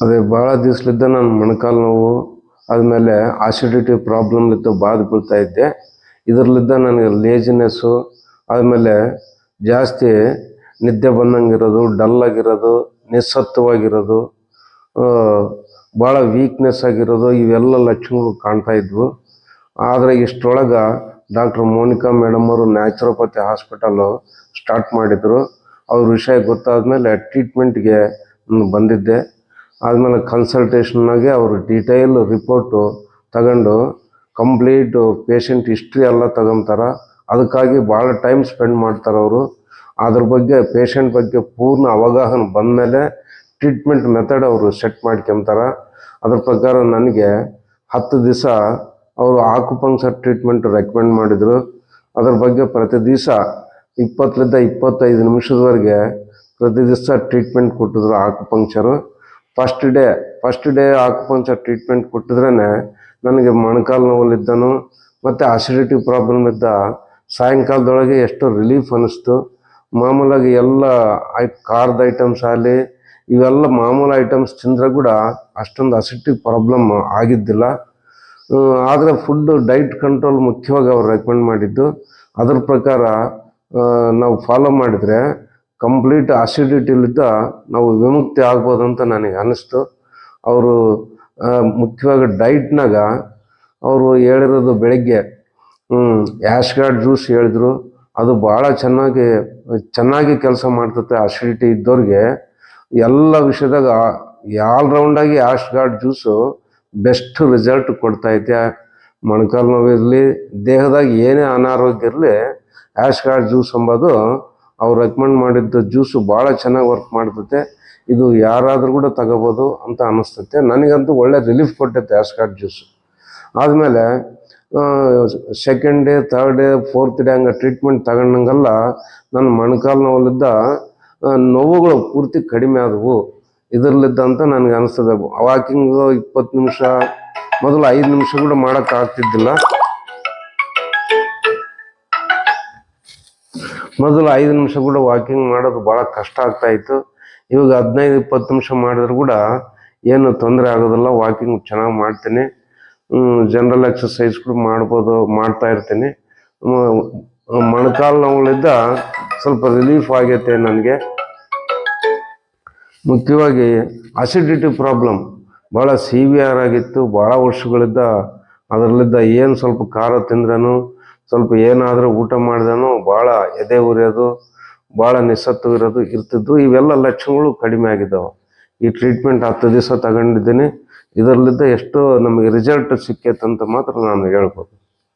ಅದೇ ಭಾಳ ದಿವ್ಸಲಿದ್ದ ನಾನು ಮೊಣಕಾಲು ನೋವು ಆದಮೇಲೆ ಆಸಿಡಿಟಿ ಪ್ರಾಬ್ಲಮ್ಲಿದ್ದು ಬಾಧೆ ಬೀಳ್ತಾ ಇದ್ದೆ. ಇದರಲ್ಲಿದ್ದ ನನಗೆ ಲೇಜಿನೆಸ್ಸು, ಆದಮೇಲೆ ಜಾಸ್ತಿ ನಿದ್ದೆ ಬಂದಂಗಿರೋದು, ಡಲ್ಲಾಗಿರೋದು, ನಿಸ್ಸತ್ವವಾಗಿರೋದು, ಭಾಳ ವೀಕ್ನೆಸ್ ಆಗಿರೋದು, ಇವೆಲ್ಲ ಲಕ್ಷಣಗಳು ಕಾಣ್ತಾ ಇದ್ವು. ಆದರೆ ಇಷ್ಟರೊಳಗೆ ಡಾಕ್ಟ್ರ್ ಮೋನಿಕಾ ಮೇಡಮ್ ಅವರು ನ್ಯಾಚುರೋಪತಿ ಹಾಸ್ಪಿಟಲ್ಲು ಸ್ಟಾರ್ಟ್ ಮಾಡಿದರು. ಅವ್ರ ವಿಷಯ ಗೊತ್ತಾದಮೇಲೆ ಟ್ರೀಟ್ಮೆಂಟ್ಗೆ ಬಂದಿದ್ದೆ. ಆದಮೇಲೆ ಕನ್ಸಲ್ಟೇಷನ್ನಾಗೆ ಅವರು ಡೀಟೇಲ್ ರಿಪೋರ್ಟು ತಗೊಂಡು ಕಂಪ್ಲೀಟು ಪೇಷಂಟ್ ಹಿಸ್ಟ್ರಿ ಎಲ್ಲ ತಗೊತಾರೆ. ಅದಕ್ಕಾಗಿ ಭಾಳ ಟೈಮ್ ಸ್ಪೆಂಡ್ ಮಾಡ್ತಾರೆ ಅವರು. ಅದ್ರ ಬಗ್ಗೆ ಪೇಷಂಟ್ ಬಗ್ಗೆ ಪೂರ್ಣ ಅವಗಾಹನೆ ಬಂದಮೇಲೆ ಟ್ರೀಟ್ಮೆಂಟ್ ಮೆಥಡ್ ಅವರು ಸೆಟ್ ಮಾಡ್ಕೊತಾರೆ. ಅದ್ರ ಪ್ರಕಾರ ನನಗೆ 10 ದಿವಸ ಅವರು ಆಕ್ಯುಪಂಕ್ಚರ್ ಟ್ರೀಟ್ಮೆಂಟ್ ರೆಕಮೆಂಡ್ ಮಾಡಿದರು. ಅದ್ರ ಬಗ್ಗೆ ಪ್ರತಿ ದಿವಸ 20ರಿಂದ 25 ನಿಮಿಷದವರೆಗೆ ಪ್ರತಿ ದಿವಸ ಟ್ರೀಟ್ಮೆಂಟ್ ಕೊಟ್ಟಿದ್ರು ಆಕ್ಯುಪಂಕ್ಚರು. ಫಸ್ಟ್ ಡೇ ಆಕ್ಯುಪಂಕ್ಚರ್ ಟ್ರೀಟ್ಮೆಂಟ್ ಕೊಟ್ಟಿದ್ರೇ ನನಗೆ ಮೊಣಕಾಲು ನೋವಲ್ಲಿದ್ದನು ಮತ್ತು ಅಸಿಡಿಟಿ ಪ್ರಾಬ್ಲಮ್ ಇದ್ದ ಸಾಯಂಕಾಲದೊಳಗೆ ಎಷ್ಟು ರಿಲೀಫ್ ಅನ್ನಿಸ್ತು. ಮಾಮೂಲಾಗಿ ಎಲ್ಲ ಖಾರದ ಐಟಮ್ಸ್ ಆಗಲಿ ಇವೆಲ್ಲ ಮಾಮೂಲು ಐಟಮ್ಸ್ ತಿಂದರೆ ಕೂಡ ಅಷ್ಟೊಂದು ಅಸಿಡಿಟಿ ಪ್ರಾಬ್ಲಮ್ ಆಗಿದ್ದಿಲ್ಲ. ಆದರೆ ಫುಡ್ಡು ಡೈಟ್ ಕಂಟ್ರೋಲ್ ಮುಖ್ಯವಾಗಿ ಅವ್ರು ರೆಕಮೆಂಡ್ ಮಾಡಿದ್ದು. ಅದ್ರ ಪ್ರಕಾರ ನಾವು ಫಾಲೋ ಮಾಡಿದರೆ ಕಂಪ್ಲೀಟ್ ಅಸಿಡಿಟಿಲಿದ್ದ ನಾವು ವಿಮುಕ್ತಿ ಆಗ್ಬೋದು ಅಂತ ನನಗೆ ಅನ್ನಿಸ್ತು. ಅವರು ಮುಖ್ಯವಾಗಿ ಡೈಟ್ನಾಗ ಅವರು ಹೇಳಿರೋದು ಬೆಳಗ್ಗೆ ಆ್ಯಶ್ಗಾರ್ಡ್ ಜ್ಯೂಸ್ ಹೇಳಿದ್ರು. ಅದು ಭಾಳ ಚೆನ್ನಾಗಿ ಕೆಲಸ ಮಾಡ್ತತೆ ಅಸಿಡಿಟಿ ಇದ್ದವ್ರಿಗೆ. ಎಲ್ಲ ವಿಷಯದಾಗ ಆಲ್ರೌಂಡಾಗಿ ಆ್ಯಶ್ಗಾರ್ಡ್ ಜ್ಯೂಸು ಬೆಸ್ಟ್ ರಿಸಲ್ಟ್ ಕೊಡ್ತೈತೆ. ಮೊಣಕಾಲು ನೋವಿರಲಿ, ದೇಹದಾಗ ಏನೇ ಅನಾರೋಗ್ಯ ಇರಲಿ, ಆ್ಯಶ್ಗಾರ್ಡ್ ಜ್ಯೂಸ್ ಎಂಬುದು ಅವ್ರು ರೆಕಮೆಂಡ್ ಮಾಡಿದ್ದು ಜ್ಯೂಸು ಭಾಳ ಚೆನ್ನಾಗಿ ವರ್ಕ್ ಮಾಡ್ತೈತೆ. ಇದು ಯಾರಾದರೂ ಕೂಡ ತಗೋಬೋದು ಅಂತ ಅನ್ನಿಸ್ತೈತೆ. ನನಗಂತೂ ಒಳ್ಳೆ ರಿಲೀಫ್ ಕೊಟ್ಟೈತೆ ಆ್ಯಶ್ಗಾರ್ಡ್ ಜ್ಯೂಸು. ಆದಮೇಲೆ second day, third day, fourth day ಹಂಗೆ ಟ್ರೀಟ್ಮೆಂಟ್ ತಗೊಂಡಂಗೆಲ್ಲ ನನ್ನ ಮೊಣಕಾಲು ನೋವಲ್ಲಿದ್ದ ನೋವುಗಳು ಪೂರ್ತಿ ಕಡಿಮೆ ಆದವು ಇದರಲ್ಲಿದ್ದ ಅಂತ ನನಗೆ ಅನಿಸ್ತದೆ. ವಾಕಿಂಗು 20 ನಿಮಿಷ, ಮೊದಲು 5 ನಿಮಿಷ ಕೂಡ ಮಾಡೋಕ್ಕಾಗ್ತಿದ್ದಿಲ್ಲ. ಮೊದಲು 5 ನಿಮಿಷ ಕೂಡ ವಾಕಿಂಗ್ ಮಾಡೋದು ಭಾಳ ಕಷ್ಟ ಆಗ್ತಾಯಿತ್ತು. ಇವಾಗ 15-20 ನಿಮಿಷ ಮಾಡಿದ್ರು ಕೂಡ ಏನು ತೊಂದರೆ ಆಗೋದಿಲ್ಲ. ವಾಕಿಂಗ್ ಚೆನ್ನಾಗಿ ಮಾಡ್ತೀನಿ. ಜನರಲ್ ಎಕ್ಸಸೈಸ್ ಕೂಡ ಮಾಡ್ತಾ ಇರ್ತೀನಿ. ಮೊಣಕಾಲು ನೋವುಗಳಿಂದ ಸ್ವಲ್ಪ ರಿಲೀಫ್ ಆಗೈತೆ ನನಗೆ. ಮುಖ್ಯವಾಗಿ ಅಸಿಡಿಟಿ ಪ್ರಾಬ್ಲಮ್ ಭಾಳ ಸಿವಿಯರ್ ಆಗಿತ್ತು. ಭಾಳ ವರ್ಷಗಳಿಂದ ಅದರಲ್ಲಿದ್ದ ಏನು ಸ್ವಲ್ಪ ಖಾರ ತಿಂದ್ರೂ, ಸ್ವಲ್ಪ ಏನಾದರೂ ಊಟ ಮಾಡಿದ್ರೂ ಭಾಳ ಎದೆ ಉರಿಯೋದು, ಭಾಳ ನಿಸ್ಸತ್ವ ಇರ್ತಿದ್ದು. ಇವೆಲ್ಲ ಲಕ್ಷಣಗಳು ಕಡಿಮೆ ಆಗಿದ್ದಾವೆ. ಈ ಟ್ರೀಟ್ಮೆಂಟ್ 10 ದಿವಸ ತಗೊಂಡಿದ್ದೀನಿ. ಇದರಲ್ಲಿದ್ದ ಎಷ್ಟೋ ನಮಗೆ ರಿಸಲ್ಟ್ ಸಿಕ್ಕೈತೆ ಅಂತ ಮಾತ್ರ ನಾನು ಹೇಳ್ಬೋದು.